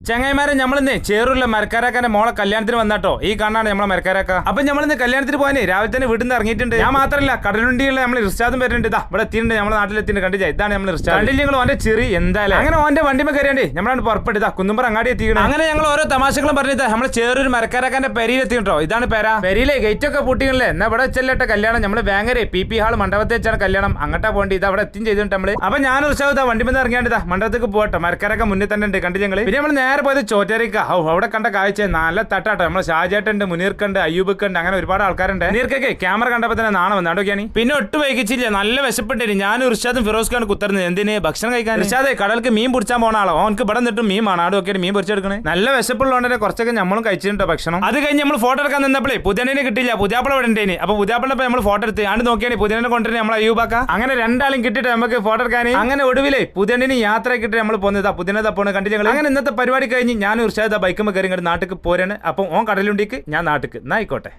ചങ്ങായിമാരെ നമ്മളിന്ന് ചേറൂരിലെ മരക്കാരാക്കാന്റെ മോളെ കല്യാണത്തിന് വന്നാട്ടോ. ഈ കാണാണ് നമ്മളെ മരക്കാരാക്ക. അപ്പൊ നമ്മളിന്ന് കല്യാണത്തിന് പോകാനേ രാവിലെ തന്നെ വീട്ടിൽ നിന്ന് ഇറങ്ങിയിട്ടുണ്ട്. ഞാൻ മാത്രമല്ല കടലുണ്ടിയുള്ള നമ്മൾ റിസ്റ്റാദും വരുന്നുണ്ട്. ഇതാ ഇവിടെ എത്തിയിട്ടുണ്ട്, നമ്മുടെ നാട്ടിലെത്തിയിട്ട് കണ്ടില്ല. ഇതാണ് നമ്മൾ റിസ്റ്റാദ്. കണ്ടില്ല നിങ്ങൾ ഓന്റെ ചെറി എന്തായാലും അങ്ങനെ ഓന്റെ വണ്ടിമ കയറിയാണ്ടേ നമ്മളാണ് പുറപ്പെട്ടു. ഇതാ കുന്നുമ്പർ അങ്ങാടി എത്തിക്കണം. അങ്ങനെ ഞങ്ങൾ ഓരോ തമാശകളും പറഞ്ഞത് നമ്മളെ ചേറൂർ മരക്കാരാക്കാന്റെ പെരിയിൽ എത്തിയിട്ടോ. ഇതാണ് പേര. പെരിയിലെ ഗേറ്റ് ഒക്കെ പൂട്ടിക്കണല്ലേ. എന്നാ ഇവിടെ വെച്ചല്ലേട്ട കല്യാണം. നമ്മള് ബാങ്കരെ പി ഹാൾ മണ്ഡപത്തെ വെച്ചാണ് കല്യാണം. അങ്ങോട്ടാ പോകേണ്ടി. ഇത് അവിടെ എത്തിയും ചെയ്തിട്ട് നമ്മള്. അപ്പൊ ഞാൻ റിസ്റ്റാദ് വണ്ടിമ ഇറങ്ങിയാണ്ട് മണ്ഡപത്തേക്ക് പോകട്ടോ. മരക്കാരൊക്കെ മുന്നിൽ തന്നെ ഉണ്ട്, കണ്ടില്ല ഞങ്ങള്. പിന്നെ നമ്മൾ നേരെ പോയത് ചോറ്റേരി. അവിടെ കണ്ട കാഴ്ച നല്ല തട്ടാട്ടോ. നമ്മളെ ഷാജേട്ടുണ്ട്, മുനീർക്കുണ്ട്, അയ്യൂബുക്കുണ്ട്, അങ്ങനെ ഒരുപാട് ആൾക്കാരുണ്ട്. മുനീർക്കൊക്കെ ക്യാമറ കണ്ടപ്പോ തന്നെ നാണം വന്നാണ്ടൊക്കെയാണ്. പിന്നെ ഒട്ടും വൈകിച്ചില്ല, നല്ല വിശപ്പെട്ടിന്. ഞാനും ഇർഷാദും ഫിറോസ്ക്കാണ് കുത്തരുന്നത്. എന്തിന്? ഭക്ഷണം കഴിക്കാൻ. ഇർഷാദേ കടൽക്ക് മീൻ പിടിച്ചാൻ പോണ ആളോ. അവനക്ക് ഇവിടെ നിന്നിട്ട് മീൻ ആടുമൊക്കെ മീൻ പൊരിച്ചെടുക്കണേ. നല്ല വിശപ്പുള്ളതുകൊണ്ട് കുറച്ചൊക്കെ നമ്മളും കഴിച്ചിട്ടുണ്ടോ ഭക്ഷണം. അത് കഴിഞ്ഞ് നമ്മൾ ഫോട്ടോ എടുക്കാൻ നിന്നപ്പോഴേ പുതിയനെ കിട്ടില്ല. പുതിയാപ്പള ഇവിടെ ഉണ്ടേന്. അപ്പൊ പുതിയാപ്പളപ്പോ നമ്മൾ ഫോട്ടോ എടുത്ത് ആണ്ട് നോക്കിയാണ് പുതിയനെ കൊണ്ടുവരുന്നത്. നമ്മൾ അയ്യൂബാക്ക അങ്ങനെ രണ്ടാളും കിട്ടിയിട്ട് നമുക്ക് ഫോട്ടോ എടുക്കാൻ. അങ്ങനെ ഒടുവിലേ പുതിയനെ യാത്ര കിട്ടി നമ്മൾ പോകുന്നത്. പുതിയനെ പോണ് കണ്ടില്ല. അങ്ങനെ ഇന്നത്തെ പരിപാടി കഴിഞ്ഞ് ഞാനും ബൈക്കുമ്പോൾ കയറി ഇങ്ങോട്ട് നാട്ടിക്ക് പോരാണ്. അപ്പം ഓൻ കടലുണ്ടിക്ക്, ഞാൻ നാട്ടിക്ക്. എന്നായിക്കോട്ടെ.